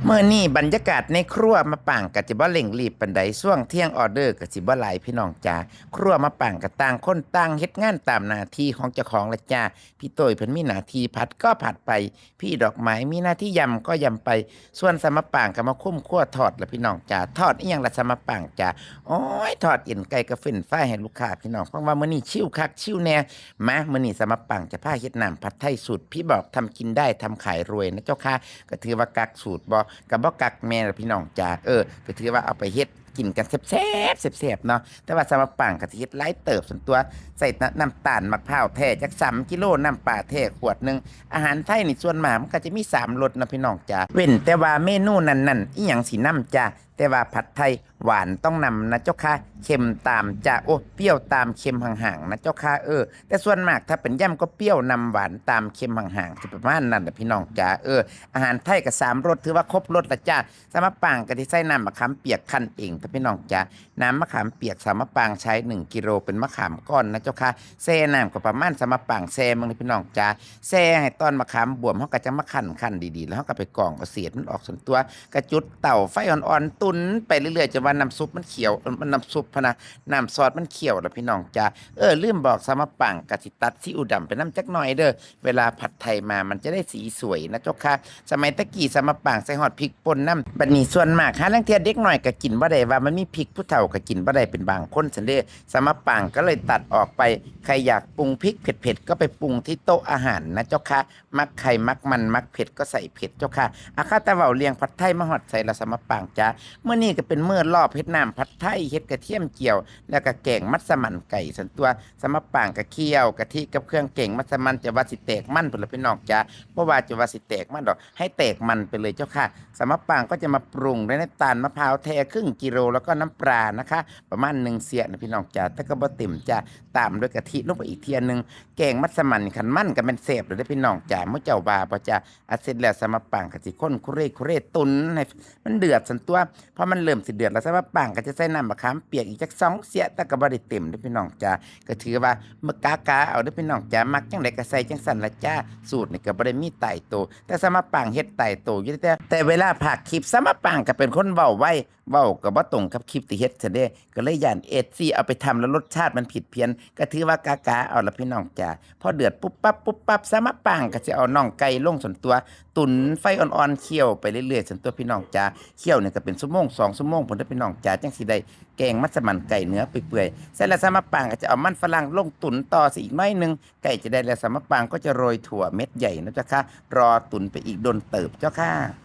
เมื่อนี้บรรยากาศในครัวมาป่างกะจิบ่เร่งรีบปานใดช่วงเที่ยงออเดอร์กะจิบ่หลายพี่น้องจ้าครัวมาป่างกะต่างคนต่างเฮ็ดงานตามหน้าที่ของเจ้าของละจ้าพี่โต้ยเพิ่นมีหน้าที่ผัดก็ผัดไปพี่ดอกไม้มีหน้าที่ยำก็ยำไปส่วนสมะป่างก็มาคุ้มคั่วทอดละพี่น้องจ้าทอดอีหยังละสมะป่างจ้าโอ้ยทอดเอ็นไก่กับเฟรนช์ฟรายให้ลูกค้าพี่น้องเพราะว่ามื้อนี้ชิลคักชิลแน่มามื้อนี้สมะป่างจะพาเฮ็ดน้ำผัดไทยสูตรพี่บอกทำกินได้ทำขายรวยนะเจ้าค่ะก็ถือว่ากักสูตรบ่ กับบ่กักแม่ล่ะพี่น้องจ้าก็ถือว่าเอาไปเฮ็ดกินกันแซ่บๆแซ่บๆเนาะแต่ว่าสำหรับปังก็สิเฮ็ดหลายเติบส่วนตัวใส่น้ำตาลมะพร้าวแท้จัก3กิโลน้ำปลาแท้ขวดหนึงอาหารไทยนี่ส่วนมากมันก็จะมี3รสนะพี่น้องจ้าเว้นแต่ว่าเมนูนั้นๆอีหยังสินำจ้าแต่ว่าผัดไทยหวานต้องนำนะเจ้าค่ะเค็มตามจ้าโอ้เปรี้ยวตามเค็มห่างๆนะเจ้าค่ะแต่ส่วนมากถ้าเป็นย่ำก็เปรี้ยวนำหวานตามเค็มห่างๆสิประมาณนั้นแหละพี่น้องจ้าอาหารไทยก็3รสถือว่าครบรสละจ้าสำหรับปังก็ที่ใส่น้ำมะขามเปียกคั้นเองถ้าพี่น้องจ้าน้ำมะขามเปียกสามะปางใช้1กิโลเป็นมะขามก้อนนะเจ้าค่ะแช่น้ำก็ประมาณสามะปางแช่มึงเลยพี่น้องจ้าแช่ให้ต้นมะขามบวมเขาก็จะมาคั่นดีๆแล้วเขาก็ไปกรองเอาเศษมันออกส่วนตัวกระจุดเต่าไฟอ่อนๆตุนไปเรื่อยๆจนว่าน้ำซุปมันเขียวมันน้ำซุปพะนะน้ำซอสมันเขียวแล้วพี่น้องจ้าลืมบอกสามะปางกะสิตัดซีอิ๊วดำไปน้ำจักหน่อยเด้อเวลาผัดไทยมามันจะได้สีสวยนะเจ้าค่ะสมัยตะกี้สามะปางใส่ฮอดพริกป่นน้ำบัดนี้ส่วนมากหาลางเทียเด็กหน่อยก็กินบ่ได้ว่ามันมีพริกผู้เฒ่าก็กินบ่ได้เป็นบางคนซั่นเด้สามะปางก็เลยตัดออกไปใครอยากปรุงพริกเผ็ดๆก็ไปปรุงที่โต๊ะอาหารนะเจ้าค่ะมักไข่มักมันมักเผ็ดก็ใส่เผ็ดเจ้าค่ะอาคาตะเว้าเลียงผัดไทยมาฮอดใส่ละสามะปางจ้าเมื่อนี้ก็เป็นมื้อรอบเฮ็ดน้ำผัดไทยเฮ็ดกระเทียมเจียวแล้วก็แกงมัสมั่นไก่ส่วนตัวสามะปางก็เคี่ยวกะทิกับเครื่องแกงมัสมั่นจะว่าสิแตกมันพุ่นล่ะพี่น้องจ้าบ่ว่าจะว่าสิแตกมันดอกให้แตกมันไปเลยเจ้าค่ะสามะปางก็จะมาปรุงด้วยน้ำตาลมะพร้าวแท้ครึ่งกิโลแล้วก็น้ำปลานะคะประมาณ1เสียนะพี่น้องจ้าแต่ก็บ่เต็มจ้าตามด้วยกะทิลงไปอีกเทียนึงแกงมัสมั่นคันมันก็เป็นแซ่บเลยเด้อพี่น้องจ้ามื้อเจ้าว่าบ่จ้าเสร็จแล้วสามะปางก็สิข้นคุเรตุนให้มันเดือดซั่นตัวพอมันเริ่มสิเดือดแล้วสามะปางก็จะใส่น้ำมะขามเปียกอีกจัก2เสียแต่ก็บ่ได้เต็มเด้อพี่น้องจ้าก็ถือว่ามื้อกาเอาเด้อพี่น้องจ้ามักจังไดก็ใส่จังซั่นละจ้าสูตรนี่ก็บ่ได้มีตายตัวแต่สามะปางเฮ็ดตายตัวอยู่แต่เวลาพากคลิปสามะปางก็เป็นคนเว้าไวเว้าก็บ่ตรงกับคลิปที่เฮ็ดซะเด้ก็เลยย่าน FC เอาไปทำแล้วรสชาติมันผิดเพี้ยนก็ถือว่ากาเอาละพี่น้องจ้าพอเดือดปุ๊บปั๊บสามะปางก็สิเอาน่องไก่ลงส่วนตัวตุ๋นไฟอ่อนๆเคี่ยวไปเรื่อยๆส่วนตัวพี่น้องจ้าเคี่ยวเนี่ยก็เป็นชั่วโมง2ชั่วโมงพุ่นเด้อพี่น้องจ้าจังสิได้แกงมัสมั่นไก่เนื้อเปื่อยๆเสร็จแล้วสามะปางก็จะเอามันฝรั่งลงตุ๋นต่อสิอีกหน่อยนึงไก่จะได้แล้วสามะปางก็จะโรยถั่วเม็ดใหญ่นะเจ้าค่ะรอตุ๋นไปอีกโดนเติบเจ้าค่ะ